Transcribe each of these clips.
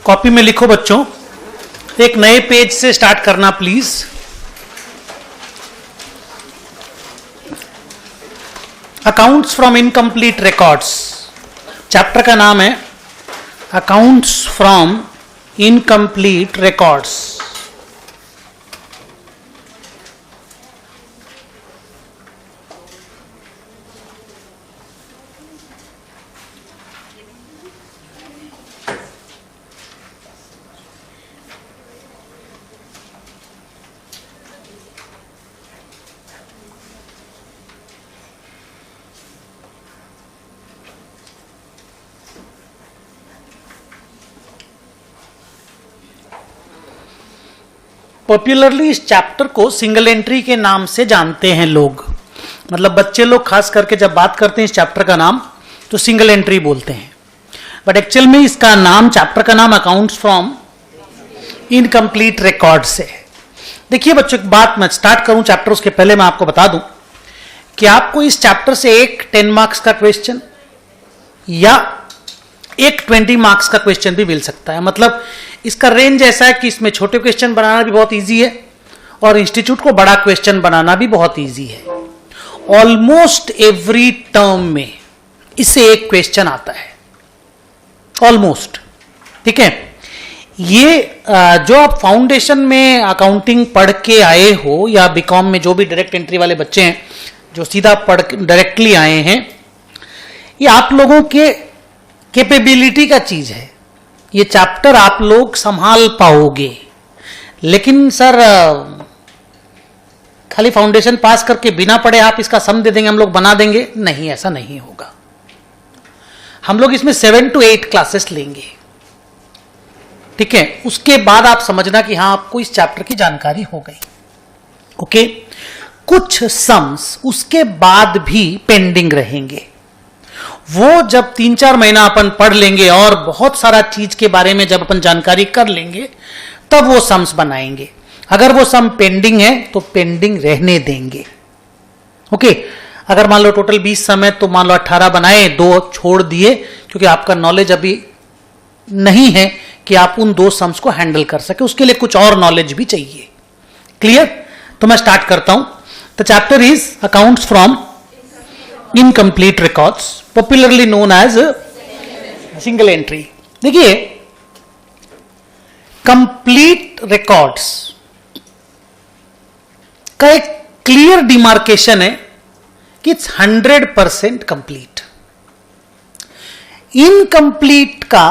Copy में लिखो बच्चों, एक नए पेज से स्टार्ट करना please. Accounts from incomplete records, chapter का नाम है accounts from incomplete records. Popularly इस चैप्टर को सिंगल एंट्री के नाम से जानते हैं लोग, मतलब बच्चे लोग खास करके जब बात करते हैं इस चैप्टर का नाम तो सिंगल एंट्री बोलते हैं, बट एक्चुअल में इसका नाम, चैप्टर का नाम अकाउंट्स फ्रॉम इनकम्प्लीट रिकॉर्ड्स है। देखिए बच्चों, एक बात मैं स्टार्ट करूं चैप्टर, उसके पहले मैं आपको बता दूं कि आपको इस चैप्टर से एक 10 मार्क्स का क्वेश्चन या एक 20 मार्क्स का क्वेश्चन भी मिल सकता है। मतलब इसका रेंज ऐसा है कि इसमें छोटे क्वेश्चन बनाना भी बहुत इजी है और इंस्टीट्यूट को बड़ा क्वेश्चन बनाना भी बहुत इजी है। ऑलमोस्ट एवरी टर्म में इससे एक क्वेश्चन आता है, ऑलमोस्ट। ठीक है, ये जो आप फाउंडेशन में अकाउंटिंग पढ़ के आए हो या बीकॉम में जो भी डायरेक्ट एंट्री वाले बच्चे हैं जो सीधा पढ़ डायरेक्टली आए हैं, ये आप लोगों के कैपेबिलिटी का चीज है। ये चैप्टर आप लोग संभाल पाओगे, लेकिन सर खाली फाउंडेशन पास करके बिना पढ़े आप इसका सम दे देंगे, हम लोग बना देंगे, नहीं, ऐसा नहीं होगा। हम लोग इसमें 7 to 8 क्लासेस लेंगे। ठीक है, उसके बाद आप समझना कि हाँ आपको इस चैप्टर की जानकारी हो गई। ओके, कुछ सम्स उसके बाद भी पेंडिंग रहेंगे, वो जब 3-4 महीना अपन पढ़ लेंगे और बहुत सारा चीज के बारे में जब अपन जानकारी कर लेंगे तब वो सम्स बनाएंगे। अगर वो सम पेंडिंग है तो पेंडिंग रहने देंगे। ओके, अगर मान लो टोटल 20 सम है तो मान लो 18 बनाए, 2 छोड़ दिए, क्योंकि आपका नॉलेज अभी नहीं है कि आप उन 2 सम्स को हैंडल कर सके, उसके लिए कुछ और नॉलेज भी चाहिए। क्लियर? तो मैं स्टार्ट करता हूं। The chapter is accounts from incomplete records, popularly known as single entry. देखिए, कंप्लीट रिकॉर्ड्स का एक क्लियर डिमार्केशन है कि इट्स 100% कंप्लीट। इनकम्प्लीट का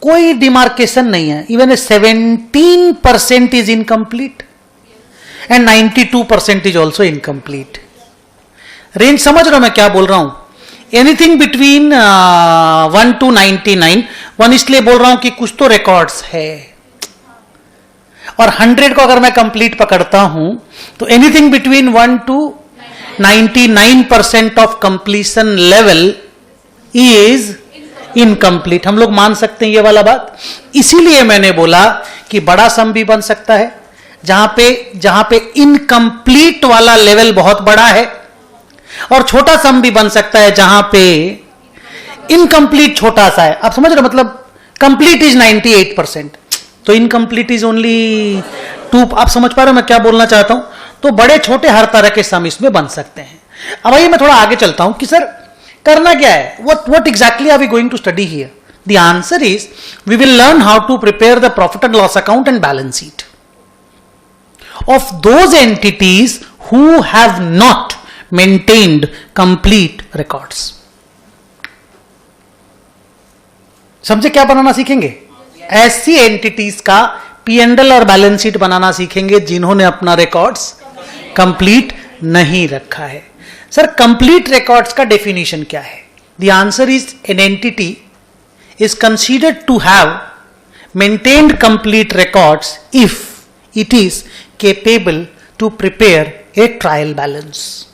कोई डिमार्केशन नहीं है। Even 17% is incomplete and 92% is also incomplete. Range समझ रहा हूं मैं क्या बोल रहा हूं? Anything between 1 to 99। 1 इसलिए बोल रहा हूं कि कुछ तो रिकॉर्ड्स है, और 100 को अगर मैं कंप्लीट पकड़ता हूं तो anything between 1 to 99% of completion level is incomplete. हम लोग मान सकते हैं ये वाला बात। इसीलिए मैंने बोला कि बड़ा सम भी बन सकता है जहां पे इनकम्प्लीट वाला लेवल बहुत बड़ा है, और छोटा सम भी बन सकता है जहां पे इनकम्प्लीट छोटा सा है। आप समझ रहे हो? मतलब कंप्लीट इज 98%, तो इनकम्प्लीट इज ओनली 2। आप समझ पा रहे हो मैं क्या बोलना चाहता हूं? तो बड़े छोटे हर तरह के सम इसमें बन सकते हैं। अब आइए मैं थोड़ा आगे चलता हूं कि सर करना क्या है, what exactly are we going to study here? The answer is we will learn how to prepare the profit and loss account and balance sheet of those entities who have not maintained complete records। समझे क्या बनाना सीखेंगे? ऐसी entities का P&L और balance sheet बनाना सीखेंगे जिन्होंने अपना records complete नहीं रखा है। सर कंप्लीट रिकॉर्ड्स का डेफिनेशन क्या है? The answer is an entity is considered to have maintained complete records if it is capable to prepare a trial balance.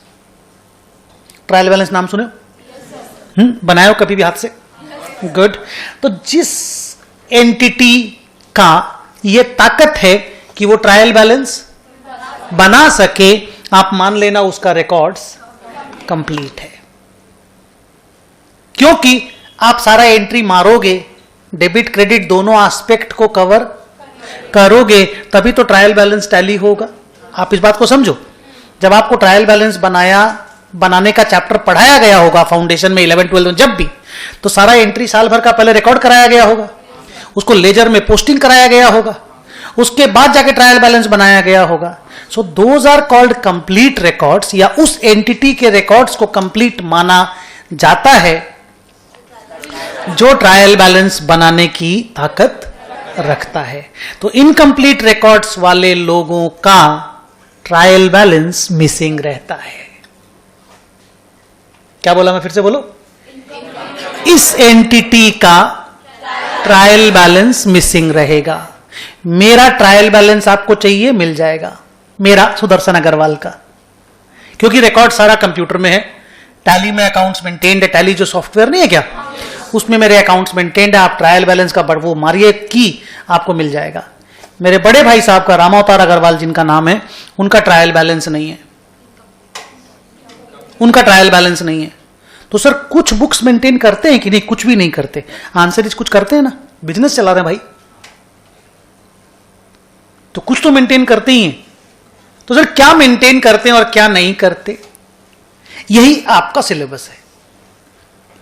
Trial balance नाम सुने? बनाए हो कभी भी हाथ से? गुड। तो जिस एंटिटी का ये ताकत है कि वो ट्रायल बैलेंस बना सके, आप मान लेना उसका रिकॉर्ड्स कंप्लीट है। क्योंकि आप सारा एंट्री मारोगे डेबिट क्रेडिट दोनों एस्पेक्ट को कवर करोगे तभी तो ट्रायल बैलेंस टैली होगा। आप इस बात को समझो, जब आपको ट्रायल बैलेंस बनाने का चैप्टर पढ़ाया गया होगा फाउंडेशन में 11 12 में, जब भी, तो सारा एंट्री साल भर का पहले रिकॉर्ड कराया गया होगा, उसको लेजर में पोस्टिंग कराया गया होगा, उसके बाद जाके ट्रायल बैलेंस बनाया गया होगा। So those are called complete records, या उस एंटिटी के रिकॉर्ड्स को कंप्लीट माना जाता है जो ट्रायल बैलेंस बनाने की ताकत रखता है। तो इनकम्प्लीट रिकॉर्ड्स वाले लोगों का ट्रायल बैलेंस मिसिंग रहता है। क्या बोला मैं, फिर से बोलो, इस एंटिटी का ट्रायल बैलेंस मिसिंग रहेगा। मेरा ट्रायल बैलेंस आपको चाहिए, मिल जाएगा, मेरा सुदर्शन अग्रवाल का, क्योंकि रिकॉर्ड सारा कंप्यूटर में है। टैली में अकाउंट्स मेंटेन्ड है, टैली जो सॉफ्टवेयर नहीं है क्या, उसमें मेरे अकाउंट्स मेंटेन्ड है। आप ट्रायल बैलेंस का वो मारिए की, आपको मिल जाएगा। मेरे बड़े भाई साहब का, रामावतार अग्रवाल जिनका नाम है, उनका ट्रायल बैलेंस नहीं है, उनका ट्रायल बैलेंस नहीं है। तो सर कुछ बुक्स मेंटेन करते हैं कि नहीं? कुछ भी नहीं करते। आंसर इज कुछ करते हैं ना, बिजनेस चला रहे हैं भाई, तो कुछ तो मेंटेन करते ही हैं। तो सर क्या मेंटेन करते हैं और क्या नहीं करते, यही आपका सिलेबस है।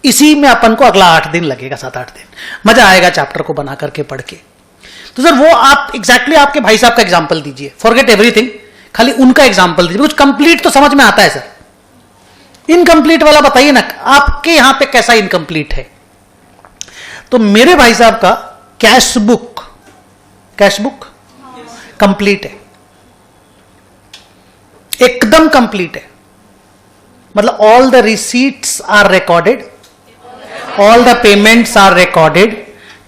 इसी में अपन को अगला 8 दिन लगेगा, 7-8 दिन, मजा आएगा चैप्टर को बना करके पढ़ के। तो सर वो आप एग्जैक्टली आपके भाई साहब का एग्जाम्पल दीजिए, फॉरगेट एवरीथिंग, खाली उनका एग्जाम्पल दीजिए। कुछ कंप्लीट तो समझ में आता है सर, इनकम्प्लीट वाला बताइए ना, आपके यहां पे कैसा इनकम्प्लीट है। तो मेरे भाई साहब का कैश बुक कंप्लीट है, एकदम कंप्लीट है। मतलब all the receipts are recorded, all the payments are recorded,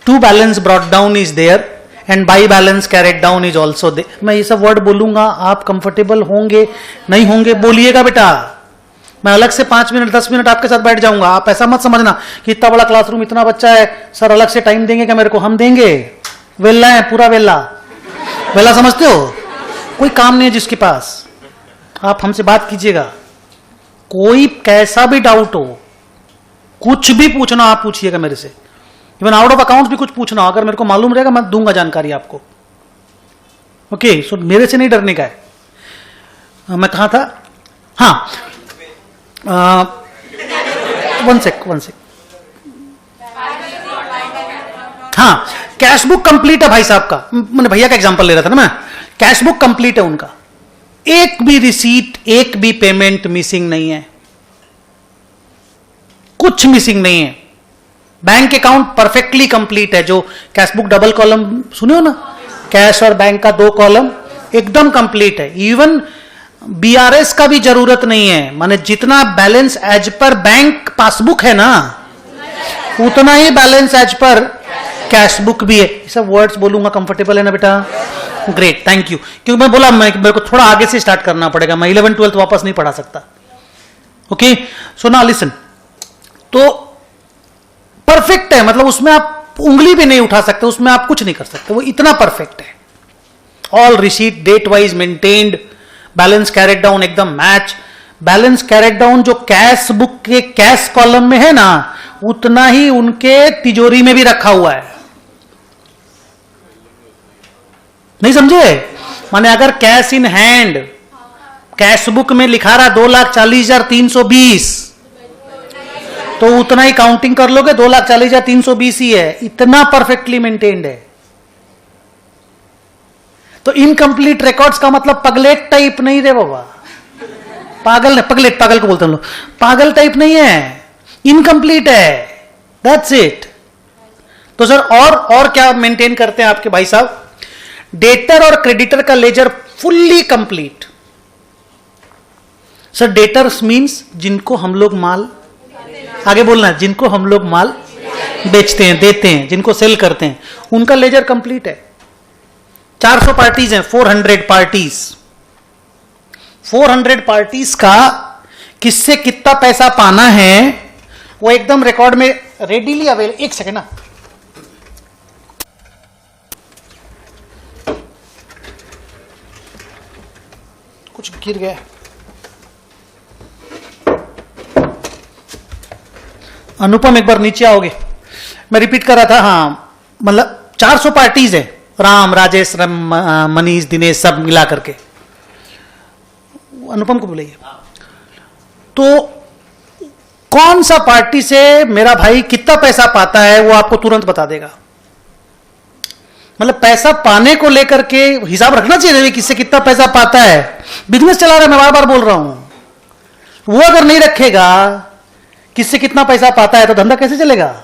to balance brought down is there and by balance carried down is also there. मैं ये सब वर्ड बोलूंगा, आप कंफर्टेबल होंगे नहीं होंगे बोलिएगा बेटा। मैं अलग से 5 मिनट 10 मिनट आपके साथ बैठ जाऊंगा। आप ऐसा मत समझना कि इतना बड़ा क्लासरूम, इतना बच्चा है, सर अलग से टाइम देंगे क्या मेरे को? हम देंगे, वेला है, पूरा वेला समझते हो? कोई काम नहीं है जिसके पास, आप हमसे बात कीजिएगा। कोई कैसा भी डाउट हो, कुछ भी पूछना आप पूछिएगा मेरे से। इवन आउट ऑफ अकाउंट भी कुछ पूछना हो, अगर मेरे को मालूम रहेगा मैं दूंगा जानकारी आपको। ओके, सो मेरे से नहीं डरने का है। मैं कहां था? हाँ, वन सेक। हाँ, कैश बुक कंप्लीट है भाई साहब का। मैंने भैया का एग्जांपल ले रहा था ना मैं। कैश बुक कंप्लीट है उनका, एक भी रिसीट, एक भी पेमेंट मिसिंग नहीं है, कुछ मिसिंग नहीं है। बैंक अकाउंट परफेक्टली कंप्लीट है। जो कैश बुक डबल कॉलम सुने हो ना, कैश और बैंक का 2 कॉलम एकदम कंप्लीट है। इवन बीआरएस का भी जरूरत नहीं है, माने जितना balance as per bank passbook है ना, उतना ही balance as per cash book भी है। ये सब वर्ड्स बोलूंगा, कंफर्टेबल है ना बेटा? Great, thank you. क्योंकि मैं बोला मेरे को थोड़ा आगे से स्टार्ट करना पड़ेगा, मैं 11 12 वापस नहीं पढ़ा सकता। Okay, so now listen. तो परफेक्ट है, मतलब उसमें आप उंगली भी नहीं उठा सकते, उसमें आप कुछ नहीं कर सकते, वो इतना परफेक्ट है। All receipt date wise maintained, balance carried down एकदम मैच। बैलेंस कैरेट डाउन जो कैश बुक के कैश कॉलम में है ना, उतना ही उनके तिजोरी में भी रखा हुआ है। नहीं समझे? माने अगर cash in hand cash book में लिखा रहा 2,40,320, तो उतना ही काउंटिंग कर लोगे, 2,40,320 ही है। इतना परफेक्टली मेंटेन्ड है। तो इनकम्प्लीट रिकॉर्ड्स का मतलब पगलेट टाइप नहीं रे बाबा, पागल नहीं, पगलेट पागल को बोलते हैं लोग, पागल टाइप नहीं है, इनकम्प्लीट है, दैट्स इट। तो सर और क्या मेंटेन करते हैं आपके भाई साहब? डेटर और क्रेडिटर का ledger fully complete. Sir debtors means जिनको हम लोग माल, आगे बोलना है, जिनको हम लोग माल बेचते हैं, देते हैं, जिनको सेल करते हैं, उनका लेजर कंप्लीट है। 400 पार्टीज हैं, 400 पार्टीज। 400 पार्टीज का किससे कितना पैसा पाना है वो एकदम रिकॉर्ड में रेडीली अवेलेबल। एक सेकेंड ना, कुछ गिर गया। अनुपम एक बार नीचे आओगे? मैं रिपीट कर रहा था। हाँ, मतलब 400 पार्टीज है, राम, राजेश, मनीष, दिनेश, सब मिला करके। अनुपम को बुलाइए। तो कौन सा पार्टी से मेरा भाई कितना पैसा पाता है वो आपको तुरंत बता देगा। मतलब पैसा पाने को लेकर के हिसाब रखना चाहिए किससे कितना पैसा पाता है। बिजनेस चला रहा है, मैं बार बार बोल रहा हूं, वो अगर नहीं रखेगा किससे कितना पैसा पाता है तो धंधा कैसे चलेगा।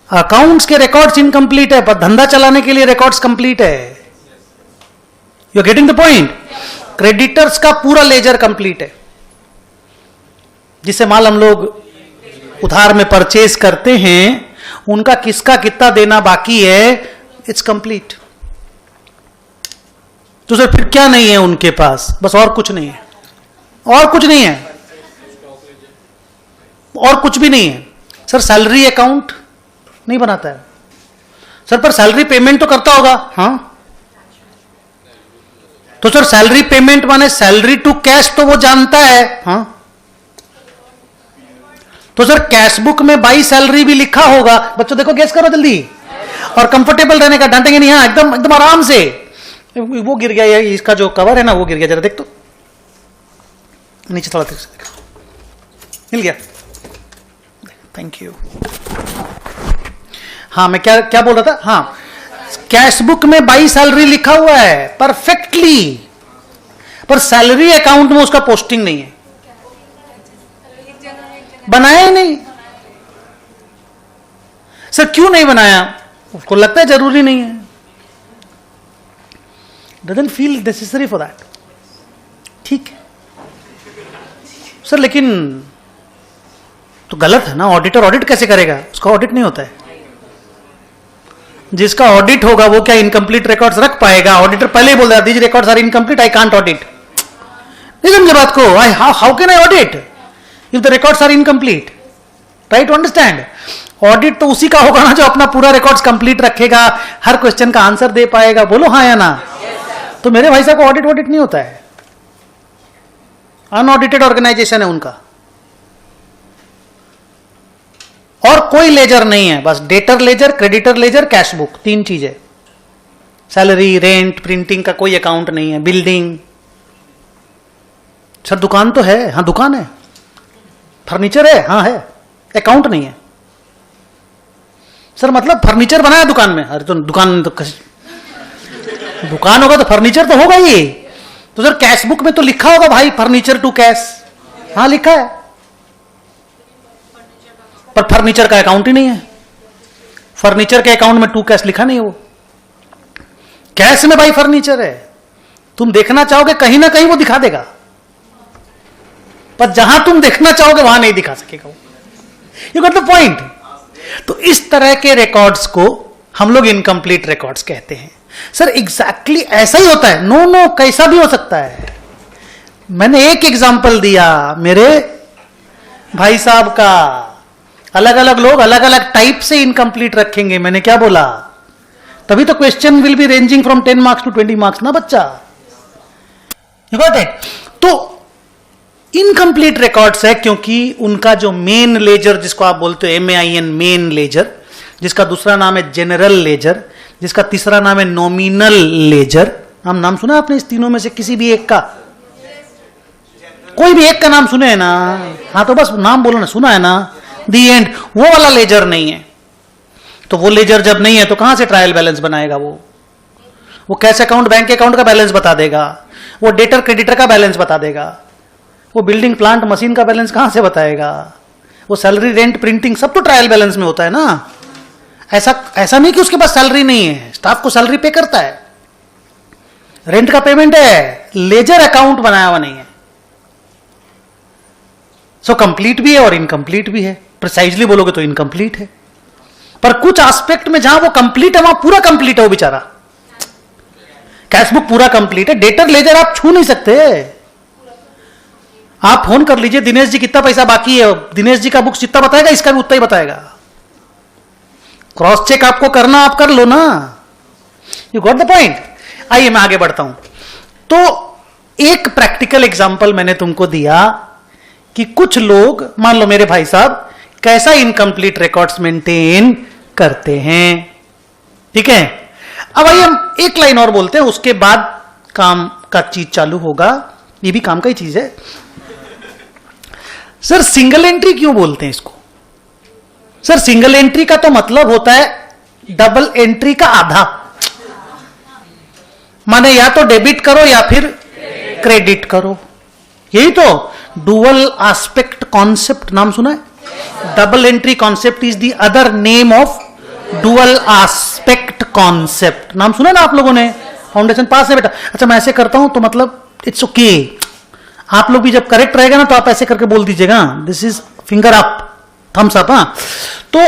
अकाउंट्स के रिकॉर्ड्स इनकम्प्लीट है पर धंधा चलाने के लिए रिकॉर्ड्स कंप्लीट है। You are getting the point. Creditors का पूरा लेजर कंप्लीट है, जिससे माल हम लोग उधार में परचेज करते हैं, उनका किसका कितना देना बाकी है, इट्स कंप्लीट। तो सर फिर क्या नहीं है उनके पास? बस और कुछ नहीं है, और कुछ नहीं है, और कुछ भी नहीं है। सर सैलरी अकाउंट नहीं बनाता है सर, पर सैलरी पेमेंट तो करता होगा। हाँ, तो सर सैलरी पेमेंट माने सैलरी टू कैश तो वो जानता है। हाँ, तो सर कैश बुक में बाई सैलरी भी लिखा होगा। बच्चों देखो, गेस करो जल्दी, और कंफर्टेबल रहने का, डांटेंगे नहीं। हाँ, एकदम एकदम आराम से। वो गिर गया, इसका जो कवर है ना वो गिर गया, जरा देख तो नीचे थोड़ा मिल गया। Thank you. हाँ, मैं क्या क्या बोल रहा था। हाँ, कैश बुक में बाई सैलरी लिखा हुआ है परफेक्टली, पर सैलरी अकाउंट में उसका पोस्टिंग नहीं है, बनाया ही नहीं। सर क्यों नहीं बनाया? उसको लगता है जरूरी नहीं है, doesn't feel necessary for that. ठीक है सर, लेकिन तो गलत है ना। ऑडिटर ऑडिट कैसे करेगा? उसका ऑडिट नहीं होता है। जिसका ऑडिट होगा वो क्या इनकम्प्लीट रिकॉर्ड्स रख पाएगा? ऑडिटर पहले ही बोल रहा है these records are incomplete, I can't audit. नहीं समझे बात को? I how can I audit if the records are incomplete? Try to understand. Audit तो उसी का होगा ना जो अपना पूरा रिकॉर्ड्स कंप्लीट रखेगा, हर क्वेश्चन का आंसर दे पाएगा। बोलो हाँ या ना? तो मेरे भाई साहब को ऑडिट ऑडिट नहीं होता है, अनऑडिटेड ऑर्गेनाइजेशन है उनका, और कोई लेजर नहीं है। बस debtor ledger, creditor ledger, cash book, 3 चीजें। सैलरी, रेंट, प्रिंटिंग का कोई अकाउंट नहीं है। बिल्डिंग, सर दुकान तो है। हाँ दुकान है। फर्नीचर है। हाँ है, अकाउंट नहीं है। सर मतलब फर्नीचर बनाया दुकान में? अरे तो दुकान तो दुकान होगा तो फर्नीचर तो होगा ही। तो सर कैश बुक में तो लिखा होगा भाई फर्नीचर टू कैश। हाँ लिखा है, पर फर्नीचर का अकाउंट ही नहीं है। फर्नीचर के अकाउंट में टू कैश लिखा नहीं है। वो कैश में भाई फर्नीचर है। तुम देखना चाहोगे कहीं ना कहीं वो दिखा देगा, पर जहां तुम देखना चाहोगे वहां नहीं दिखा सकेगा वो। You got the point? तो इस तरह के रिकॉर्ड्स को हम लोग इनकम्प्लीट रिकॉर्ड्स कहते हैं। सर एग्जैक्टली ऐसा ही होता है? नो नो, कैसा भी हो सकता है। मैंने एक एग्जांपल दिया मेरे भाई साहब का। अलग अलग लोग अलग अलग टाइप से इनकम्प्लीट रखेंगे। मैंने क्या बोला? तभी तो question will be ranging from 10 marks to 20 marks ना बच्चा। You got it? तो इनकम्प्लीट रिकॉर्ड्स है क्योंकि उनका जो मेन लेजर, जिसको आप बोलते हो MAIN, मेन लेजर, जिसका दूसरा नाम है जनरल लेजर, जिसका तीसरा नाम है नॉमिनल लेजर। हम नाम सुना आपने इस तीनों में से किसी भी एक का? कोई भी एक का नाम सुने है ना? हाँ तो बस नाम बोलो ना, सुना है ना? दी एंड। वो वाला लेजर नहीं है। तो वो लेजर जब नहीं है तो कहां से ट्रायल बैलेंस बनाएगा? वो कैश अकाउंट, बैंक अकाउंट का बैलेंस बता देगा, वो डेटर क्रेडिटर का बैलेंस बता देगा, वो बिल्डिंग प्लांट मशीन का बैलेंस कहां से बताएगा? वो सैलरी, रेंट, प्रिंटिंग सब तो ट्रायल बैलेंस में होता है ना। ऐसा नहीं कि उसके पास सैलरी नहीं है, स्टाफ को सैलरी पे करता है, रेंट का पेमेंट है, लेजर अकाउंट बनाया हुआ नहीं है। सो कंप्लीट भी है और इनकम्प्लीट भी है। प्रिसाइजली बोलोगे तो इनकम्प्लीट है, पर कुछ एस्पेक्ट में जहां वो कंप्लीट है वहां पूरा कंप्लीट है वो बेचारा। कैश बुक पूरा कंप्लीट है, डेटर लेजर आप छू नहीं सकते। आप फोन कर लीजिए, दिनेश जी कितना पैसा बाकी है, दिनेश जी का बुक जितना बताएगा इसका भी उतना ही बताएगा। क्रॉस चेक आपको करना, आप कर लो ना। You got the point? आइए मैं आगे बढ़ता हूं। तो एक प्रैक्टिकल एग्जांपल मैंने तुमको दिया कि कुछ लोग, मान लो मेरे भाई साहब, कैसा इनकम्प्लीट रिकॉर्ड्स मेंटेन करते हैं। ठीक है, अब आइए हम एक लाइन और बोलते हैं, उसके बाद काम का चीज चालू होगा। ये भी काम का ही चीज है। सर सिंगल एंट्री क्यों बोलते हैं इसको? सर सिंगल एंट्री का तो मतलब होता है डबल एंट्री का आधा, माने या तो डेबिट करो या फिर क्रेडिट करो। यही तो डुअल एस्पेक्ट कॉन्सेप्ट नाम सुना है? Double entry concept is the other name of dual aspect concept. नाम सुना ना आप लोगों ने? फाउंडेशन पास है बेटा? अच्छा मैं ऐसे करता हूं तो मतलब इट्स ओके। आप लोग भी जब करेक्ट रहेगा ना तो आप ऐसे करके बोल दीजिएगा, this is finger up, thumbs up. हाँ, तो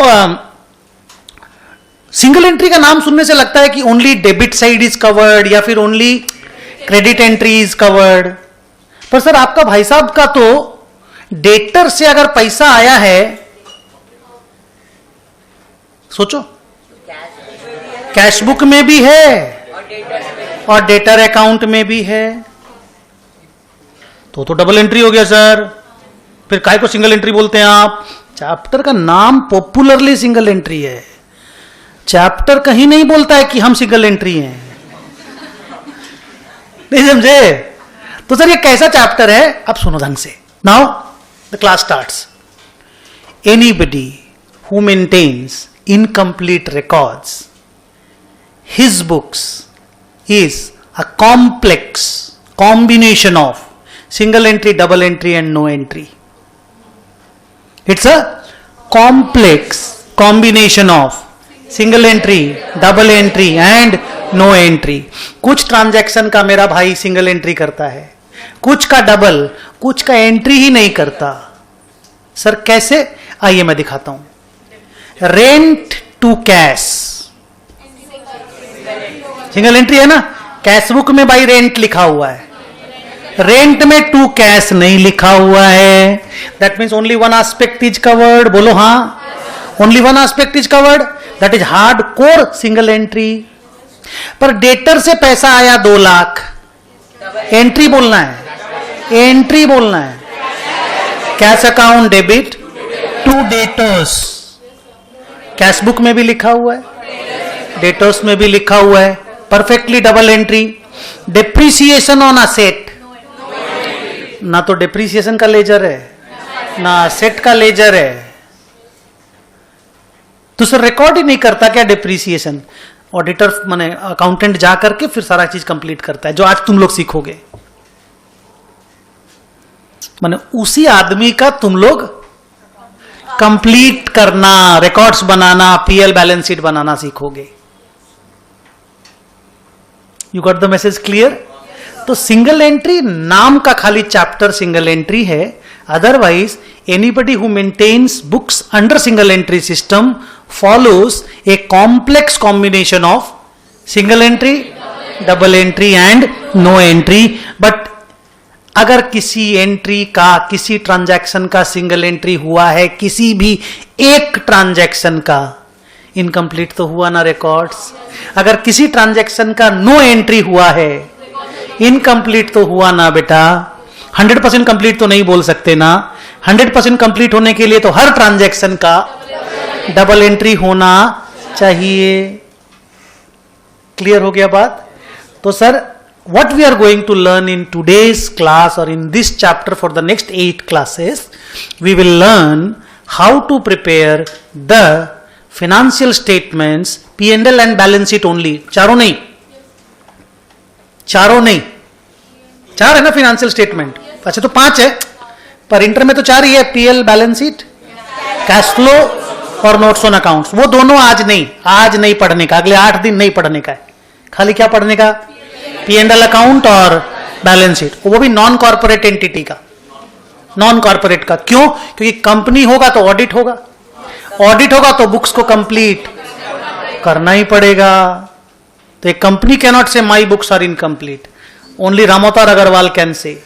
सिंगल एंट्री का नाम सुनने से लगता है कि only debit side is covered या फिर only credit entry is covered. पर सर आपका भाई साहब का तो डेटर से अगर पैसा आया है, सोचो, कैश बुक में भी है और डेटर अकाउंट में भी है, तो डबल एंट्री हो गया सर। फिर काय को सिंगल एंट्री बोलते हैं आप? चैप्टर का नाम पॉपुलरली सिंगल एंट्री है। चैप्टर कहीं नहीं बोलता है कि हम सिंगल एंट्री हैं। नहीं समझे? तो सर ये कैसा चैप्टर है? अब सुनो ढंग से। Now the class starts. Anybody who maintains incomplete records, his books is a complex combination of single entry, double entry and no entry. It's a complex combination of single entry, double entry and no entry. कुछ transaction का मेरा भाई single entry करता है, कुछ का double, कुछ का एंट्री ही नहीं करता। सर कैसे? आइए मैं दिखाता हूं। Rent to cash single entry है ना? कैश बुक में भाई रेंट लिखा हुआ है, रेंट में टू कैश नहीं लिखा हुआ है। That means only one aspect is covered. बोलो हाँ, only one aspect is covered, that is hard core single entry. पर डेटर से पैसा आया 2 लाख, एंट्री बोलना है, एंट्री बोलना है। Cash account debit to debtors, cash book में भी लिखा हुआ है, डेटर्स में भी लिखा हुआ है, perfectly double entry. Depreciation on asset, ना तो डेप्रीसिएशन का लेजर है ना असेट का लेजर है, तो सर रिकॉर्ड ही नहीं करता क्या डेप्रीसिएशन? ऑडिटर माने अकाउंटेंट जा करके फिर सारा चीज कंप्लीट करता है, जो आज तुम लोग सीखोगे। माने उसी आदमी का तुम लोग कंप्लीट करना, रिकॉर्ड्स बनाना, पीएल बैलेंस शीट बनाना सीखोगे। You got the message clear? तो सिंगल एंट्री नाम का खाली चैप्टर सिंगल एंट्री है, otherwise anybody who maintains books under single entry system follows a complex combination of single entry, double entry and no entry. But अगर किसी entry का, किसी transaction का सिंगल एंट्री हुआ है, किसी भी एक ट्रांजैक्शन का, इनकम्प्लीट तो हुआ ना रिकॉर्ड्स। अगर किसी ट्रांजैक्शन का नो एंट्री हुआ है, इनकम्प्लीट तो हुआ ना बेटा। 100% कंप्लीट तो नहीं बोल सकते ना। 100% कंप्लीट होने के लिए तो हर ट्रांजैक्शन का डबल एंट्री होना चाहिए। क्लियर हो गया बात? तो sir what we are going to learn in today's class or in this chapter for the next 8 classes, we will learn how to prepare the financial statements, P&L and balance sheet only. चारों नहीं, चारों नहीं, 4 है ना financial statement? अच्छा तो 5 है, पर इंटर में तो 4 ही है, PL, balance sheet, cash flow और नोट्स ऑन अकाउंट्स। वो दोनों आज नहीं पढ़ने का, अगले 8 दिन नहीं पढ़ने का है। खाली क्या पढ़ने का? P&L अकाउंट और बैलेंस शीट, वो भी नॉन कॉर्पोरेट एंटिटी का, नॉन कॉर्पोरेट का। क्यों? क्योंकि कंपनी होगा तो ऑडिट होगा, ऑडिट होगा तो बुक्स को कंप्लीट करना ही पड़ेगा। तो एक company can not say my books are incomplete, only Ramotar Agarwal can say.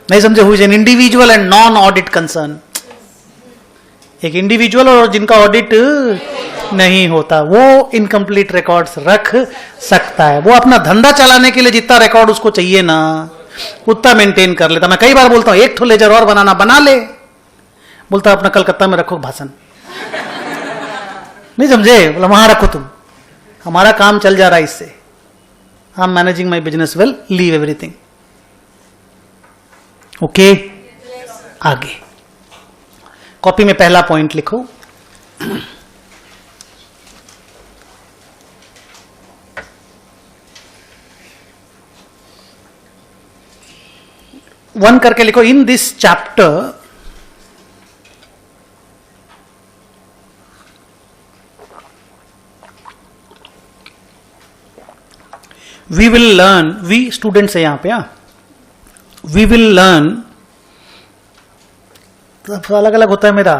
नहीं समझे? Who is an individual and non audit concern. एक इंडिविजुअल और जिनका ऑडिट नहीं होता, वो इनकम्प्लीट रिकॉर्ड्स रख सकता है। वो अपना धंधा चलाने के लिए जितना रिकॉर्ड उसको चाहिए ना, उतना मेंटेन कर लेता। मैं कई बार बोलता हूं एक ठो लेजर और बनाना, बना ले। बोलता अपना कलकत्ता में रखो भाषण। नहीं समझे? बोला वहां रखो तुम, हमारा काम चल जा रहा है इससे, I am managing my business well, leave everything. Okay, आगे कॉपी में पहला पॉइंट लिखो। वन करके लिखो, in this chapter we will learn, we students है यहां पे, वी विल लर्न, अलग अलग होता है मेरा,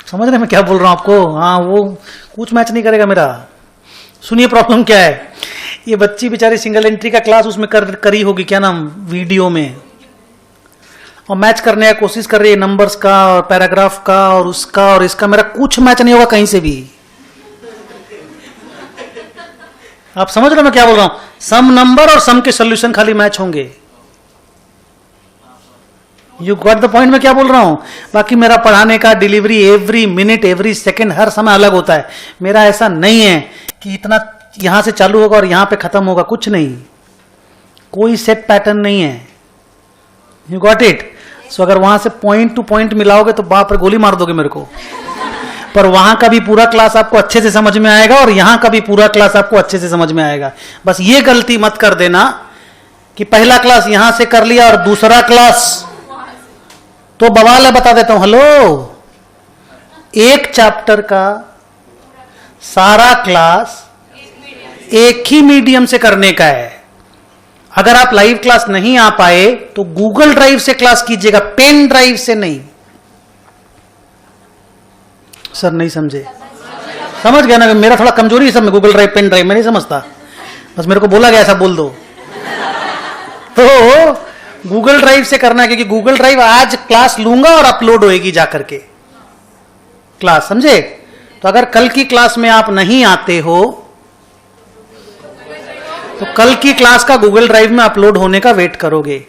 समझ रहे मैं क्या बोल रहा हूं आपको? हाँ, वो कुछ मैच नहीं करेगा मेरा। सुनिए प्रॉब्लम क्या है, ये बच्ची बेचारी सिंगल एंट्री का क्लास उसमें करी होगी, क्या नाम, वीडियो में, और मैच करने की कोशिश कर रही है नंबर्स का और पैराग्राफ का और उसका और इसका, मेरा कुछ मैच नहीं होगा कहीं से भी। आप समझ रहे हो मैं क्या बोल रहा हूं? सम नंबर और सम के सोल्यूशन खाली मैच होंगे। यू गॉट द पॉइंट मैं क्या बोल रहा हूं? बाकी मेरा पढ़ाने का delivery every minute every second हर समय अलग होता है। मेरा ऐसा नहीं है कि इतना यहां से चालू होगा और यहां पे खत्म होगा, कुछ नहीं, कोई सेट पैटर्न नहीं है। You got it? सो अगर वहां से पॉइंट टू पॉइंट मिलाओगे तो बाप रे गोली मार दोगे मेरे को, पर वहां का भी पूरा क्लास आपको अच्छे से समझ में आएगा और यहां का भी पूरा क्लास आपको अच्छे से समझ में आएगा। बस ये गलती मत कर देना कि पहला क्लास यहां से कर लिया और दूसरा क्लास तो बवाल है। बता देता हूं, हेलो, एक चैप्टर का सारा क्लास एक ही मीडियम से करने का है। अगर आप लाइव क्लास नहीं आ पाए तो गूगल ड्राइव से क्लास कीजिएगा, पेन ड्राइव से नहीं। सर नहीं समझे? समझ गया ना, मेरा थोड़ा कमजोरी है सब में, गूगल ड्राइव पेन ड्राइव मैं नहीं समझता, बस मेरे को बोला गया ऐसा बोल दो। तो गूगल ड्राइव से करना है, क्योंकि गूगल ड्राइव आज क्लास लूंगा और अपलोड होएगी जाकर के क्लास, समझे? तो अगर कल की क्लास में आप नहीं आते हो तो कल की क्लास का गूगल ड्राइव में अपलोड होने का वेट करोगे।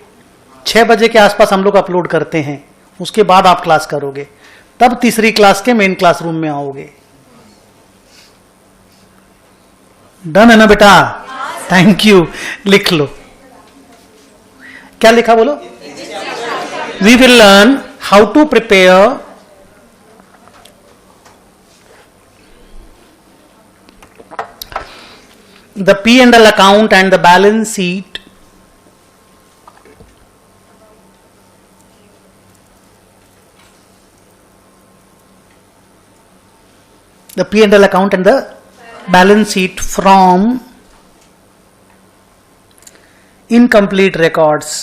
6 बजे के आसपास हम लोग अपलोड करते हैं, उसके बाद आप क्लास करोगे, तब तीसरी क्लास के मेन क्लासरूम में आओगे। डन है ना बेटा? Thank you. लिख लो, क्या लिखा बोलो? We will learn how to prepare the P&L account and the balance sheet and the balance sheet from incomplete records.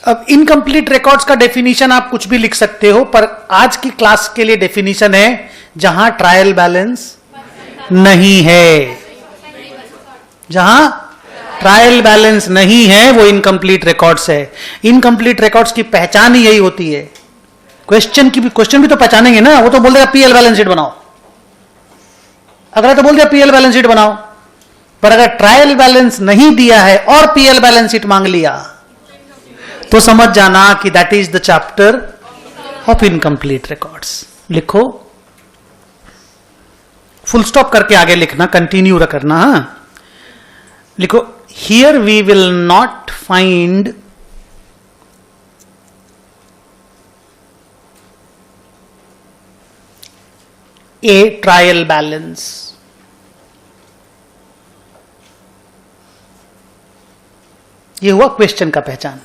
अब इनकम्प्लीट रिकॉर्ड्स का डेफिनेशन आप कुछ भी लिख सकते हो, पर आज की क्लास के लिए डेफिनेशन है जहां ट्रायल बैलेंस नहीं है, जहां ट्रायल बैलेंस नहीं है वो इनकम्प्लीट रिकॉर्ड्स है। इनकम्प्लीट रिकॉर्ड्स की पहचान ही यही होती है। क्वेश्चन भी तो पहचानेंगे ना, वो तो बोल देगा पीएल बैलेंस शीट बनाओ, अगला तो बोल दिया पीएल बैलेंस शीट बनाओ, पर अगर ट्रायल बैलेंस नहीं दिया है और पीएल बैलेंस शीट मांग लिया तो समझ जाना कि that is the chapter of incomplete records. लिखो, फुल स्टॉप करके आगे लिखना, कंटिन्यू करना। लिखो, here we will not find a trial balance. ये हुआ क्वेश्चन का पहचान,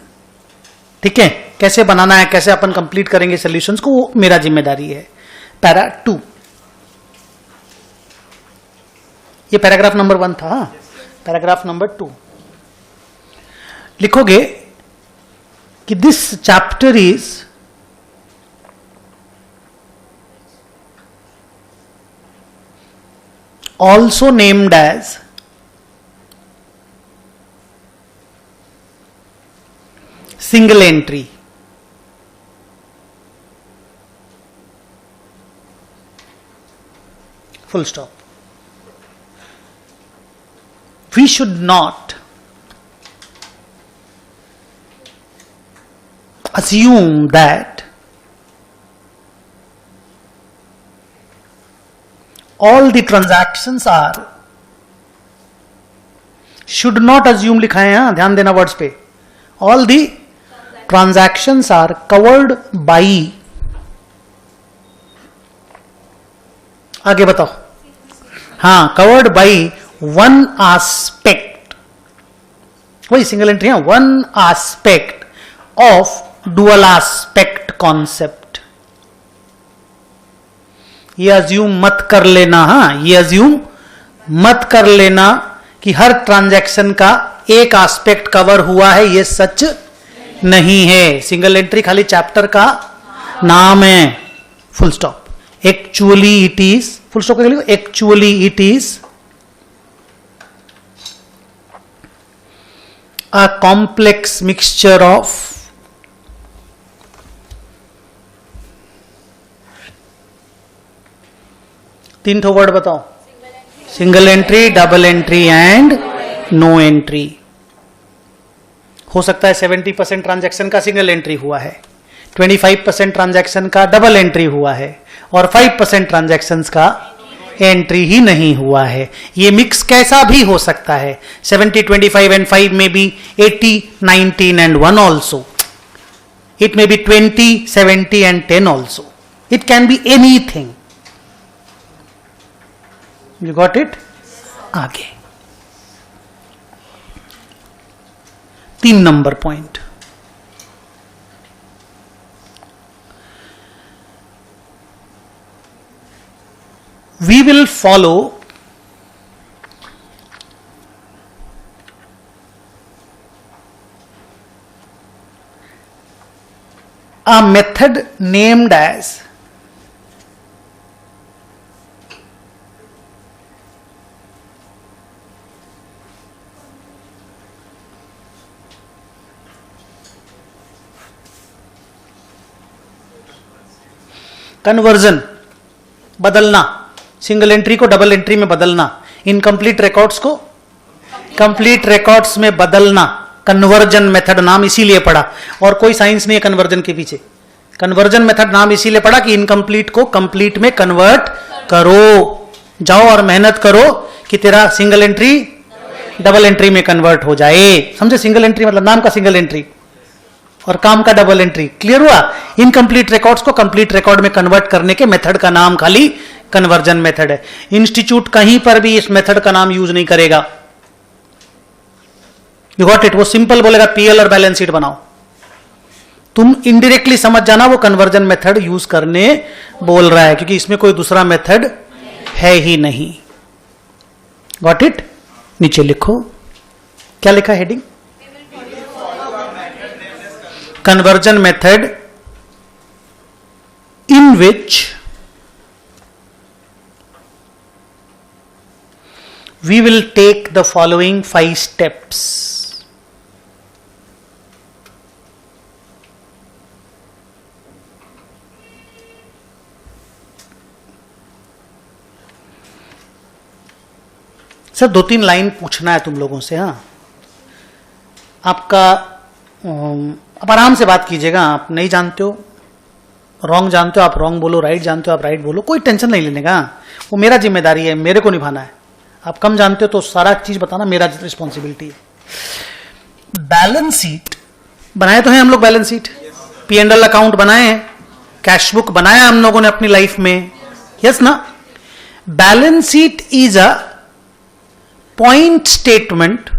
ठीक है? कैसे बनाना है, कैसे अपन कंप्लीट करेंगे सॉल्यूशंस को, वो मेरा जिम्मेदारी है। पैरा 2, ये पैराग्राफ नंबर 1 था। पैराग्राफ नंबर 2 लिखोगे कि this chapter is also named as single entry. Full stop. We should not assume that all the transactions are, should not assume लिखा है, यहां ध्यान देना वर्ड्स पे, all the transactions are covered by, आगे बताओ, हाँ, covered by one aspect, वही सिंगल एंट्री है, one aspect of dual aspect concept. ये अज्यूम मत कर लेना, हाँ, ये अज्यूम मत कर लेना कि हर ट्रांजैक्शन का एक एस्पेक्ट कवर हुआ है, ये सच नहीं है. सिंगल एंट्री खाली चैप्टर का नाम है, full stop. Actually it is, full stop के लिए, actually it is a complex mixture of तीन ठो वर्ड बताओ, single entry, double entry and no entry. हो सकता है 70% ट्रांजैक्शन का सिंगल एंट्री हुआ है, 25% ट्रांजैक्शन का डबल एंट्री हुआ है, और 5% ट्रांजैक्शंस का एंट्री ही नहीं हुआ है. ये मिक्स कैसा भी हो सकता है, 70, 25 एंड 5 में भी 80, 19 and 1 also. It may be 20, 70 and 10 also. It can be anything. You got it? आगे 3 number point. We will follow a method named as conversion, बदलना, सिंगल एंट्री को डबल एंट्री में बदलना, इनकम्प्लीट रिकॉर्ड्स को complete records में बदलना. Conversion method नाम इसीलिए पड़ा, और कोई साइंस नहीं है कन्वर्जन के पीछे. कन्वर्जन मेथड नाम इसीलिए पड़ा कि इनकम्प्लीट को कंप्लीट में कन्वर्ट करो. जाओ और मेहनत करो कि तेरा सिंगल एंट्री डबल एंट्री में कन्वर्ट हो जाए. समझे? सिंगल एंट्री मतलब नाम का सिंगल एंट्री और काम का डबल एंट्री. क्लियर हुआ? इनकम्प्लीट रिकॉर्ड्स को कंप्लीट रिकॉर्ड में कन्वर्ट करने के मेथड का नाम खाली कन्वर्जन मेथड है. इंस्टीट्यूट कहीं पर भी इस मेथड का नाम यूज नहीं करेगा. You got it? वो सिंपल बोलेगा पीएल और बैलेंस शीट बनाओ. तुम इनडायरेक्टली समझ जाना वो कन्वर्जन मेथड यूज करने बोल रहा है, क्योंकि इसमें कोई दूसरा मेथड है ही नहीं. Got it? नीचे लिखो, क्या लिखा heading? Conversion method in which we will take the following 5 steps. Sir 2-3 line पूछना है तुम लोगों से. हाँ, आपका आप आराम से बात कीजिएगा. आप नहीं जानते हो, रॉन्ग जानते हो आप रॉन्ग बोलो, राइट जानते हो आप राइट बोलो, कोई टेंशन नहीं लेने का. वो मेरा जिम्मेदारी है, मेरे को निभाना है. आप कम जानते हो तो सारा चीज बताना मेरा रिस्पॉन्सिबिलिटी है. बैलेंस शीट बनाए तो हैं हम लोग, बैलेंस शीट, P&L अकाउंट बनाए हैं, कैश बुक बनाया हम लोगों ने अपनी लाइफ में. यस ना? Balance sheet is a point statement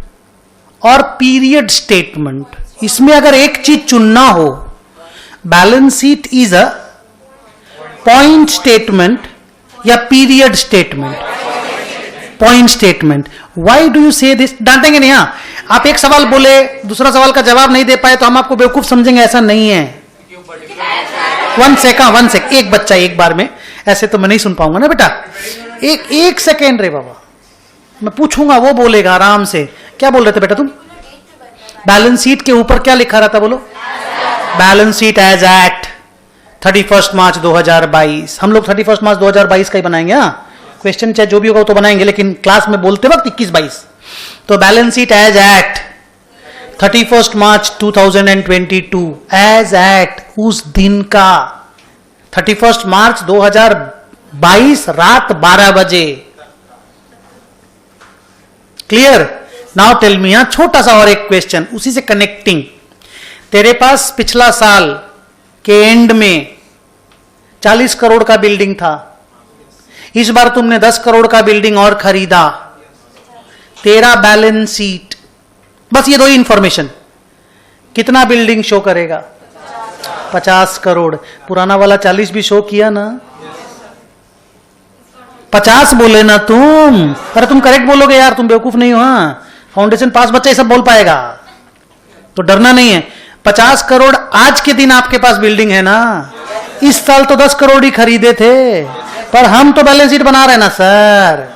और पीरियड स्टेटमेंट. इसमें अगर एक चीज चुनना हो, balance sheet is a point statement या period statement. Point statement. Why do you say this? डांटेंगे नहीं. हाँ, आप एक सवाल बोले, दूसरा सवाल का जवाब नहीं दे पाए तो हम आपको बेवकूफ समझेंगे, ऐसा नहीं है. 1 सेकंड, एक बच्चा एक बार में, ऐसे तो मैं नहीं सुन पाऊंगा ना बेटा. एक सेकेंड रे बाबा, मैं पूछूंगा वो बोलेगा आराम से. क्या बोल रहे थे बेटा तुम? बैलेंस शीट के ऊपर क्या लिखा रहता बोलो? बैलेंस शीट एज एट 31 मार्च 2022. हम लोग 31 मार्च 2022 का ही बनाएंगे. हाँ, क्वेश्चन चाहे जो भी होगा तो बनाएंगे, लेकिन क्लास में बोलते वक्त 21-22. तो बैलेंस शीट एज एट 31 मार्च 2022 एज एट उस दिन का 31 मार्च 2022 रात 12 बजे। क्लियर? नाउ टेल मी, यहां छोटा सा और एक क्वेश्चन उसी से कनेक्टिंग। तेरे पास पिछला साल के एंड में 40 करोड़ का बिल्डिंग था, इस बार तुमने 10 करोड़ का बिल्डिंग और खरीदा, तेरा बैलेंस शीट बस ये दो ही इंफॉर्मेशन कितना बिल्डिंग शो करेगा? 50 करोड़। पुराना वाला 40 भी शो किया ना? 50 बोले ना तुम? अरे तुम करेक्ट बोलोगे यार, तुम बेवकूफ नहीं हो। हाँ, फाउंडेशन पास बच्चा ये सब बोल पाएगा, तो डरना नहीं है। 50 करोड़ आज के दिन आपके पास बिल्डिंग है ना? इस साल तो 10 करोड़ ही खरीदे थे, पर हम तो बैलेंस शीट बना रहे हैं ना सर।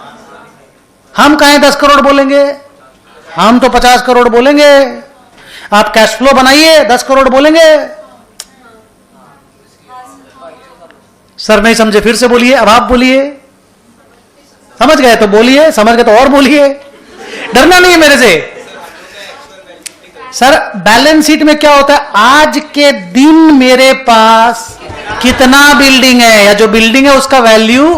हम कहें 10 करोड़ बोलेंगे, हम तो 50 करोड़ बोलेंगे। आप कैश फ्लो बनाइए, 10 करोड़ बोलेंगे। सर नहीं समझे, फिर से बोलिए। अब आप बोलिए। समझ गए तो बोलिए, समझ गए तो और बोलिए, डरना नहीं है मेरे से। सर बैलेंस शीट में क्या होता है? आज के दिन मेरे पास कितना बिल्डिंग है, या जो बिल्डिंग है उसका वैल्यू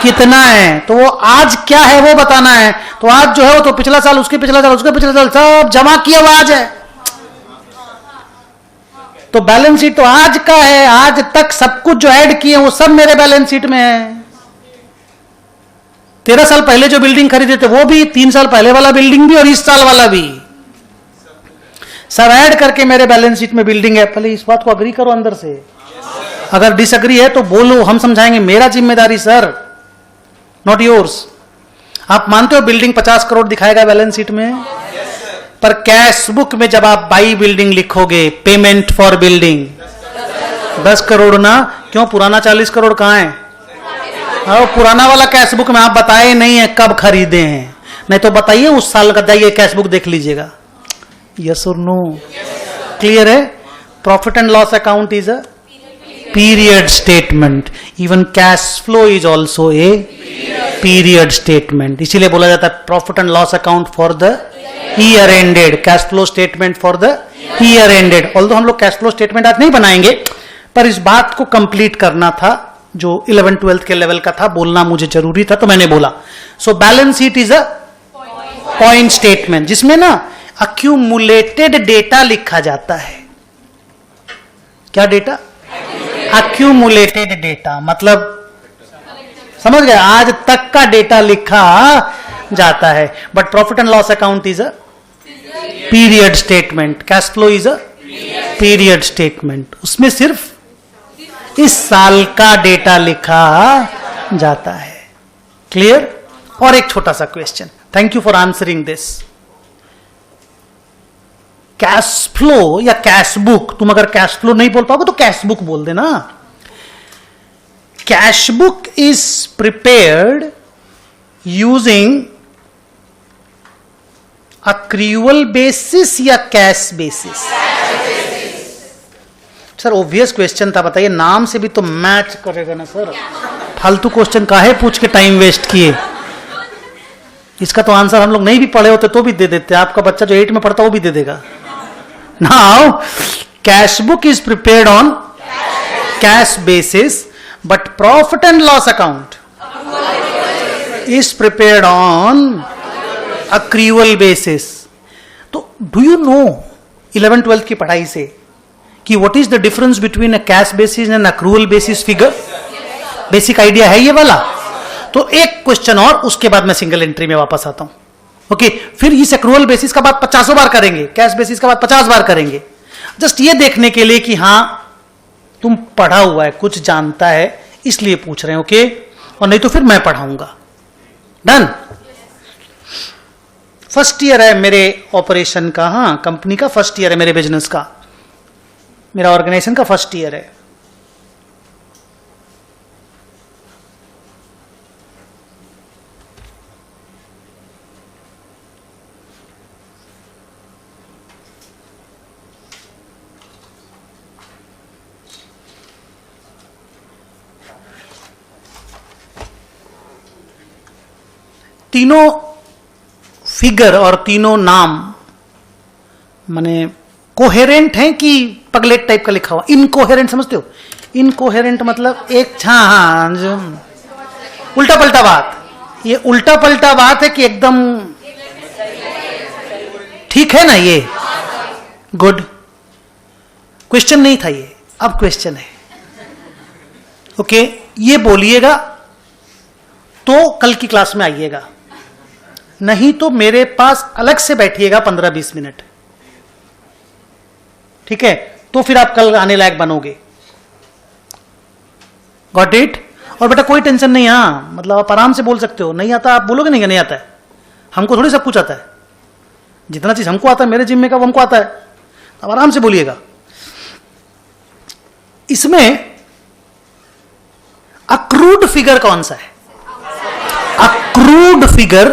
कितना है, तो वो आज क्या है वो बताना है। तो आज जो है वो तो पिछला साल, उसके पिछला साल, उसके पिछला साल सब जमा किया हुआ आज है। तो बैलेंस शीट तो आज का है, आज तक सब कुछ जो ऐड किए वो सब मेरे बैलेंस शीट में है। 13 साल पहले जो बिल्डिंग खरीदे थे वो भी, 3 साल पहले वाला बिल्डिंग भी और इस साल वाला भी, सब ऐड करके मेरे बैलेंस शीट में बिल्डिंग है। पहले इस बात को अग्री करो अंदर से। अगर डिसएग्री है तो बोलो, हम समझाएंगे। मेरा जिम्मेदारी सर, नॉट योर्स। आप मानते हो बिल्डिंग 50 करोड़ दिखाएगा बैलेंस शीट में, पर कैश बुक में जब आप बाई बिल्डिंग लिखोगे, पेमेंट फॉर बिल्डिंग 10 करोड़ ना? क्यों? पुराना 40 करोड़ कहां है? और पुराना वाला कैश बुक में आप बताए नहीं है कब खरीदे हैं, नहीं तो बताइए उस साल का, जाइए कैश बुक देख लीजिएगा। यस और नो? क्लियर है? Profit and loss account is a period statement, even cash flow is also a period statement. इसीलिए बोला जाता है profit and loss account for the year ended, cash flow statement for the year ended. Although हम लोग cash flow statement आज नहीं बनाएंगे, पर इस बात को कंप्लीट करना था जो 11th-12th के लेवल का था, बोलना मुझे जरूरी था तो मैंने बोला। So balance sheet is a point statement जिसमें ना अक्यूमुलेटेड डेटा लिखा जाता है। क्या डेटा? अक्यूमुलेटेड डेटा, मतलब समझ गए, आज तक का डेटा लिखा जाता है। But profit and loss account is a period statement, cash flow is a period statement, उसमें सिर्फ इस साल का डेटा लिखा जाता है। क्लियर? और एक छोटा सा question, thank you for answering this. Cash flow या कैश बुक, तुम अगर कैश फ्लो नहीं बोल पाओगे तो कैश बुक बोल देना। Cash book is prepared using accrual basis या cash basis? Sir obvious question था, बताइए, नाम से भी तो मैच करेगा ना सर। फालतू क्वेश्चन काहे पूछ के टाइम वेस्ट किए? इसका तो आंसर हम लोग नहीं भी पढ़े होते तो भी दे देते, आपका बच्चा जो 8 में पढ़ता वो भी दे देगा। Now cash book is prepared on cash basis, but profit and loss account is prepared on accrual basis. तो डू यू नो 11th-12th की पढ़ाई से कि what is the difference between a cash basis and accrual basis figure? Basic idea है ये वाला। तो एक क्वेश्चन और, उसके बाद मैं सिंगल एंट्री में वापस आता हूं। ओके, फिर इस अक्रूवल बेसिस का बात 50 बार करेंगे, कैश बेसिस का बात 50 बार करेंगे, जस्ट ये देखने के लिए कि हां तुम पढ़ा हुआ है, कुछ जानता है, इसलिए पूछ रहे हैं। ओके, और नहीं तो फिर मैं पढ़ाऊंगा। डन? फर्स्ट ईयर है मेरे ऑपरेशन का, हाँ कंपनी का फर्स्ट ईयर है, मेरे बिजनेस का, मेरा ऑर्गेनाइजेशन का फर्स्ट ईयर है। तीनों फिगर और तीनों नाम माने कोहेरेंट है कि पगलेट टाइप का लिखा हुआ? इनकोहेरेंट समझते हो? इनकोहेरेंट मतलब एक, हाँ, उल्टा पलटा बात। ये उल्टा पलटा बात है कि एकदम ठीक है ना? ये गुड। क्वेश्चन नहीं था ये, अब क्वेश्चन है। ओके, ये बोलिएगा तो कल की क्लास में आइएगा, नहीं तो मेरे पास अलग से बैठिएगा 15-20 मिनट, ठीक है? तो फिर आप कल आने लायक बनोगे। Got it? और बेटा कोई टेंशन नहीं, हाँ, मतलब आप आराम से बोल सकते हो। नहीं आता आप बोलोगे नहीं कि नहीं आता है। हमको थोड़ी सब कुछ आता है, जितना चीज हमको आता है मेरे जिम में का वो हमको आता है। अब आराम से बोलिएगा। इसमें अक्रूड फिगर कौन सा है? अक्रूड फिगर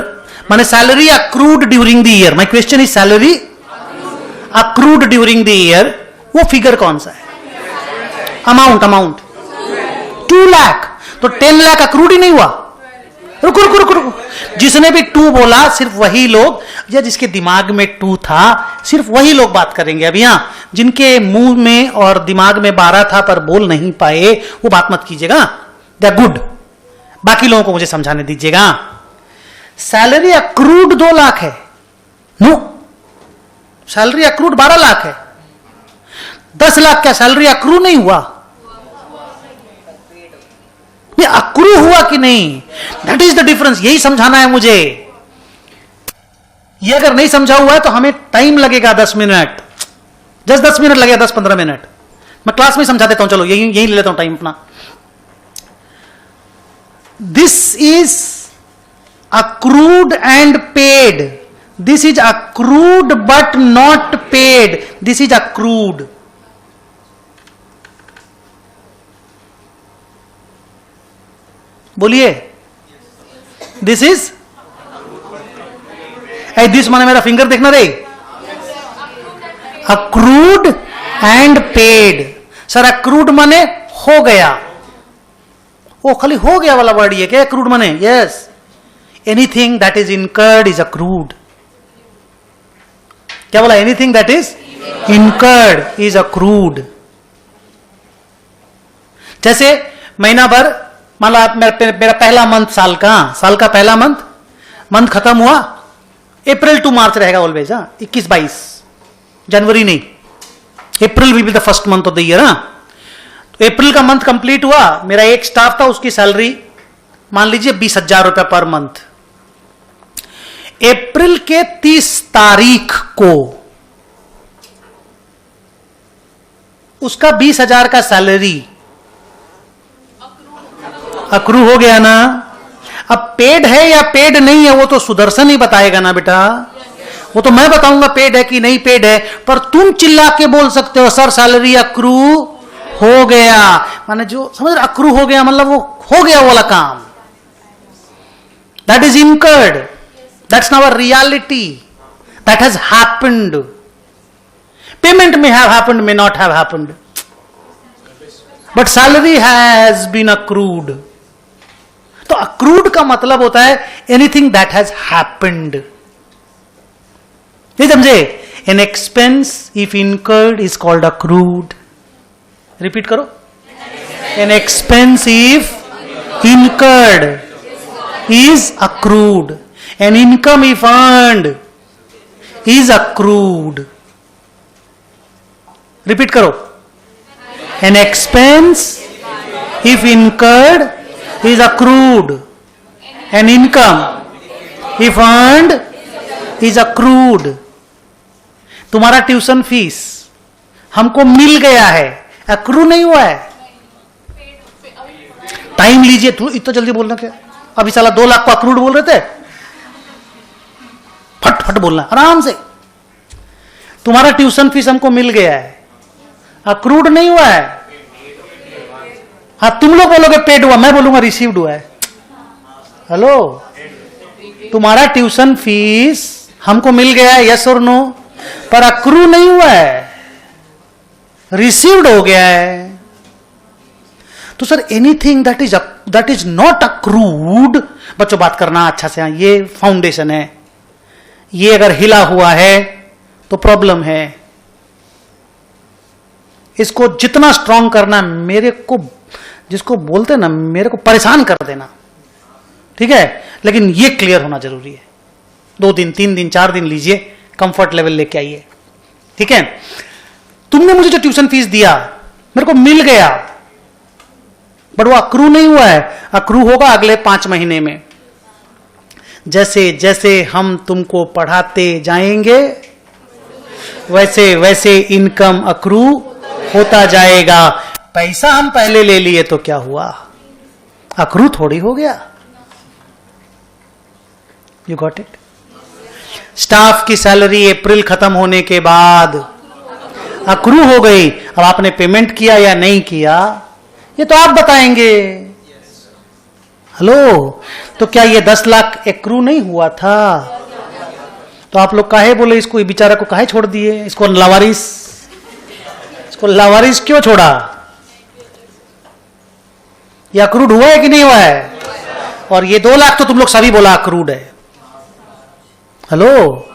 माने salary accrued during the year. My question is salary accrued during the year, वो फिगर कौन सा है? अमाउंट 2 लाख। तो 10 लाख अक्रूड ही नहीं हुआ? रुको रुको रुको रुको, जिसने भी 2 बोला सिर्फ वही लोग, या जिसके दिमाग में 2 था सिर्फ वही लोग बात करेंगे। अब यहां जिनके मुंह में और दिमाग में 12 था पर बोल नहीं पाए, वो बात मत कीजिएगा। दे आर गुड, बाकी लोगों को मुझे समझाने दीजिएगा। सैलरी अक्रूड 2 लाख है? नो, सैलरी अक्रूड 12 लाख है। 10 लाख क्या सैलरी अक्रू नहीं हुआ? ये अक्रू हुआ कि नहीं? That is the difference. यही समझाना है मुझे। ये अगर नहीं समझा हुआ है तो हमें टाइम लगेगा 10 मिनट, जस्ट 10 मिनट लगेगा, 10-15 मिनट। मैं क्लास में समझा देता हूं, चलो यही ले लेता हूं टाइम अपना। This is accrued and paid. This is accrued but not paid. This is accrued. बोलिए, दिस इज दिस माने मेरा फिंगर देखना रे। Accrued and paid. Sir accrued माने हो गया, वो खाली हो गया वाला वर्ड ये क्या? अक्रूड माने yes, anything that is incurred is accrued. क्या बोला? Anything that is incurred is accrued. जैसे महीना भर, मान लो मेरा पहला मंथ साल का पहला मंथ खत्म हुआ, अप्रैल टू मार्च रहेगा ऑलवेज। 21-22 जनवरी नहीं, अप्रैल will be the first month of the year. तो अप्रैल का मंथ कंप्लीट हुआ, मेरा एक स्टाफ था, उसकी सैलरी मान लीजिए 20,000 रुपया पर मंथ। अप्रैल के 30 तारीख को उसका 20,000 का सैलरी अक्रू हो गया ना? अब पेड है या पेड नहीं है वो तो सुदर्शन ही बताएगा ना बेटा। वो तो मैं बताऊंगा पेड है कि नहीं पेड है, पर तुम चिल्ला के बोल सकते हो सर सैलरी अक्रू हो गया। माने जो समझ रहे, अक्रू हो गया मतलब वो हो गया वाला काम। That is incurred, that's not a reality, that has happened. Payment may have happened, may not have happened, but salary has been accrued. तो accrued का मतलब होता है anything that has happened. ये समझे? An expense if incurred is called accrued. Repeat करो। An expense if incurred is accrued. An income if earned is accrued. Repeat करो। An expense if incurred is accrued. An income if earned is accrued. तुम्हारा tuition fees हमको मिल गया है, accrue नहीं हुआ है। Time लीजिए, तू इतना जल्दी बोलना क्या? अभी साला 2 लाख को अक्रूड बोल रहे थे। फट फट बोलना आराम से। तुम्हारा ट्यूशन फीस हमको मिल गया है, अक्रूड नहीं हुआ है। हाँ तुम लोग बोलोगे पेड हुआ, मैं बोलूंगा रिसीव्ड हुआ है। हेलो, तुम्हारा ट्यूशन फीस हमको मिल गया है, यस और नो, पर अक्रू नहीं हुआ है, रिसीव्ड हो गया है। तो sir anything that is not accrued, बच्चों बात करना अच्छा से, ये फाउंडेशन है। ये अगर हिला हुआ है तो प्रॉब्लम है। इसको जितना स्ट्रांग करना, मेरे को जिसको बोलते ना, मेरे को परेशान कर देना, ठीक है, लेकिन ये क्लियर होना जरूरी है। 2 दिन 3 दिन 4 दिन लीजिए, कंफर्ट लेवल लेके आइए, ठीक है। तुमने मुझे जो ट्यूशन फीस दिया मेरे को मिल गया, बट वो अक्रू नहीं हुआ है, अक्रू होगा अगले 5 महीने में। जैसे जैसे हम तुमको पढ़ाते जाएंगे वैसे वैसे इनकम अक्रू होता जाएगा। पैसा हम पहले ले लिए तो क्या हुआ, अक्रू थोड़ी हो गया। You got it. स्टाफ की सैलरी अप्रैल खत्म होने के बाद अक्रू हो गई। अब आपने पेमेंट किया या नहीं किया ये तो आप बताएंगे। हेलो, तो क्या ये 10 लाख अक्रू नहीं हुआ था? तो आप लोग काहे बोले इसको, बेचारा को काहे छोड़ दिए, इसको लावारिस क्यों छोड़ा? ये अक्रूड हुआ है कि नहीं हुआ है? और ये 2 लाख तो तुम लोग सभी बोला अक्रूड है। हेलो,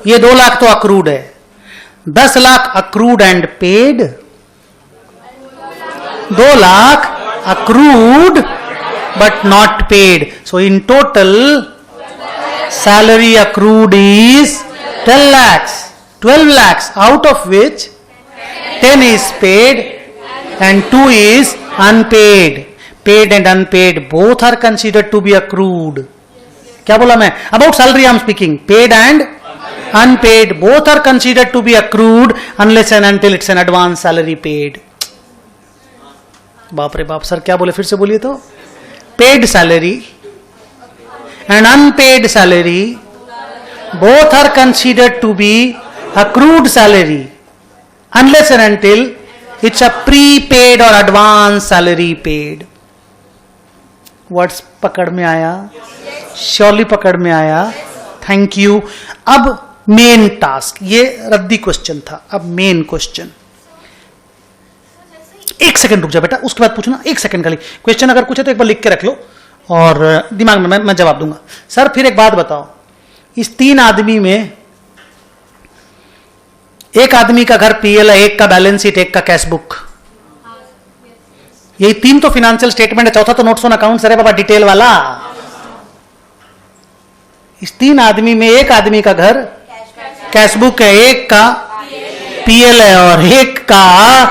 ये 2 लाख तो अक्रूड है। 10 lakh accrued and paid, 2 lakh accrued but not paid. So in total salary accrued is 12 lakhs. 12 lakhs out of which 10 is paid and 2 is unpaid. Paid and unpaid both are considered to be accrued. क्या बोला मैं? About salary I am speaking. Paid and unpaid both are considered to be accrued unless and until it's an advance salary paid. बाप रे बाप, sir क्या बोले, फिर से बोलिए तो। Paid salary and unpaid salary both are considered to be accrued salary unless and until it's a prepaid or advance salary paid. Words पकड़ में आया? श्योरली पकड़ में आया। Thank you. अब मेन टास्क, ये रद्दी क्वेश्चन था, अब मेन क्वेश्चन। 1 सेकंड रुक जा बेटा, उसके बाद पूछना। 1 सेकंड खाली। क्वेश्चन अगर पूछे तो एक बार लिख के रख लो और दिमाग में मैं जवाब दूंगा। सर फिर एक बात बताओ, इस 3 आदमी में एक आदमी का घर पीएल है, एक का बैलेंस शीट, एक का कैश बुक, यही 3 तो फिनेंशियल स्टेटमेंट है, चौथा तो नोट्स ऑन अकाउंट्स है बाबा, डिटेल वाला। इस 3 आदमी में एक आदमी का घर कैश बुक है, एक का पीएल है और एक का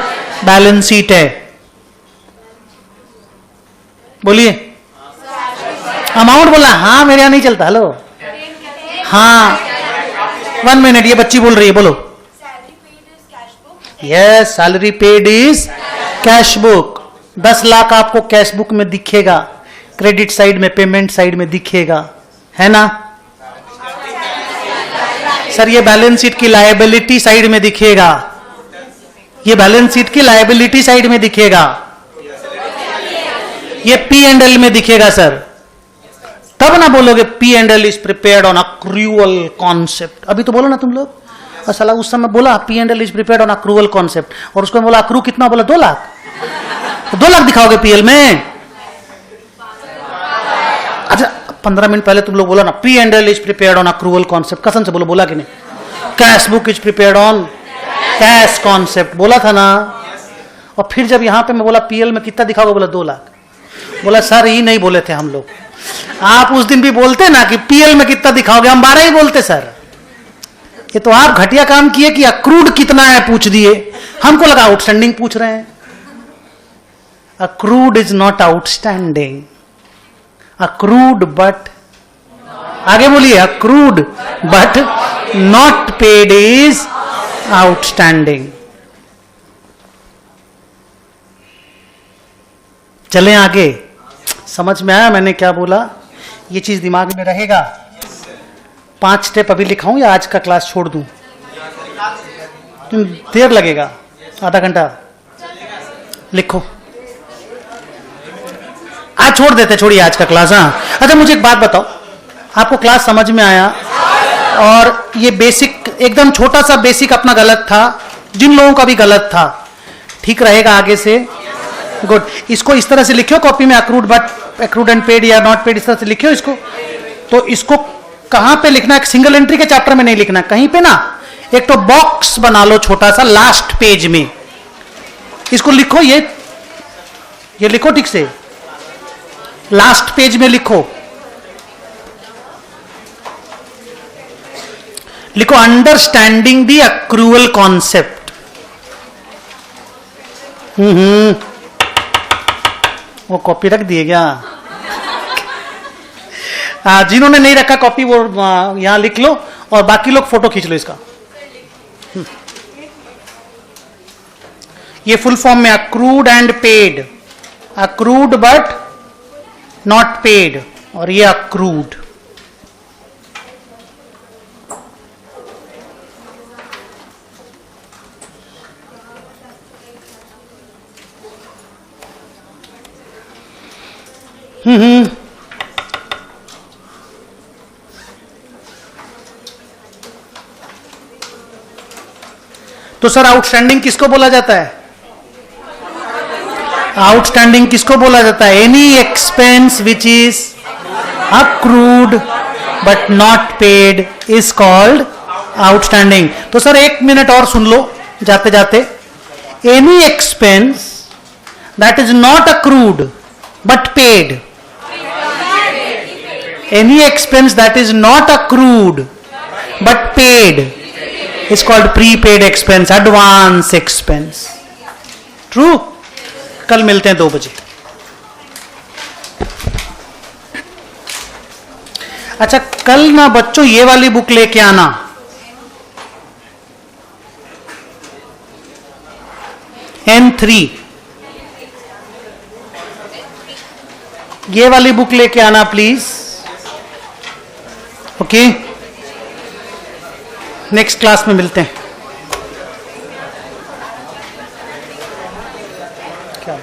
बैलेंस शीट है। बोलिए, अमाउंट बोला। हाँ मेरे यहां नहीं चलता। हेलो, हाँ 1 मिनट, ये बच्ची बोल रही है, बोलो। Yes, salary paid is cash book. 10 lakh आपको कैश बुक में दिखेगा, क्रेडिट साइड में, पेमेंट साइड में दिखेगा, है ना? सर ये बैलेंस शीट की लायबिलिटी साइड में दिखेगा, ये बैलेंस शीट की लायबिलिटी साइड में दिखेगा, ये P&L में दिखेगा सर। तब ना बोलोगे P&L is prepared on accrual concept. अभी तो बोलो ना तुम लोग, और साला उस समय बोला P&L is prepared on accrual concept, और उसको बोला अक्रू कितना, बोला 2 लाख। 2 लाख दिखाओगे पीएल में? अच्छा 15 मिनट पहले तुम लोग बोला ना P&L is prepared on accrual concept, कसम से बोलो, बोला कि नहीं? Cash book is prepared on cash concept, बोला था ना? और फिर जब यहां पे मैं बोला पीएल में कितना दिखाओगे, बोला 2 लाख। बोला सर ये नहीं बोले थे हम लोग, आप उस दिन भी बोलते ना कि पीएल में कितना दिखाओगे, हम 12 ही बोलते सर। ये तो आप घटिया काम किए कि अक्रूड कितना है पूछ दिए, हमको लगा आउटस्टैंडिंग पूछ रहे हैं। Accrued is not outstanding, accrued but, आगे बोलिए, accrued but not paid is outstanding. चलें आगे, समझ में आया मैंने क्या बोला? ये चीज दिमाग में रहेगा। 5 स्टेप अभी लिखाऊं या आज का क्लास छोड़ दूं? देर लगेगा, आधा घंटा। लिखो, आज छोड़ देते, छोड़िए आज का क्लास। हाँ अच्छा मुझे एक बात बताओ, आपको क्लास समझ में आया? और ये बेसिक, एकदम छोटा सा बेसिक अपना गलत था, जिन लोगों का भी गलत था, ठीक रहेगा आगे से? गुड। इसको इस तरह से लिखियो कॉपी में, accrued but, accrued and paid या नॉट पेड, इस तरह से लिखियो इसको। तो इसको कहां पे लिखना है? सिंगल एंट्री के चैप्टर में नहीं लिखना, कहीं पे ना एक तो बॉक्स बना लो छोटा सा लास्ट पेज में, इसको लिखो, ये लिखो ठीक से, लास्ट पेज में लिखो, लिखो अंडरस्टैंडिंग द अक्रूवल कॉन्सेप्ट। वो कॉपी रख दिए क्या? जिन्होंने नहीं रखा कॉपी वो यहां लिख लो, और बाकी लोग फोटो खींच लो इसका। ये फुल फॉर्म में accrued and paid, accrued but not paid, और ये अक्रूड। तो सर आउटस्टैंडिंग किसको बोला जाता है? आउटस्टैंडिंग किसको बोला जाता है? Any expense which is accrued but not paid is called outstanding. तो सर 1 मिनट और सुन लो जाते जाते। Any expense that is not accrued but paid, any expense that is not accrued but paid is called prepaid expense, advance expense. True? कल मिलते हैं 2 बजे। अच्छा, कल ना बच्चों ये वाली बुक लेके आना, N3, ये वाली बुक लेके आना प्लीज। ओके, नेक्स्ट क्लास में मिलते हैं। क्या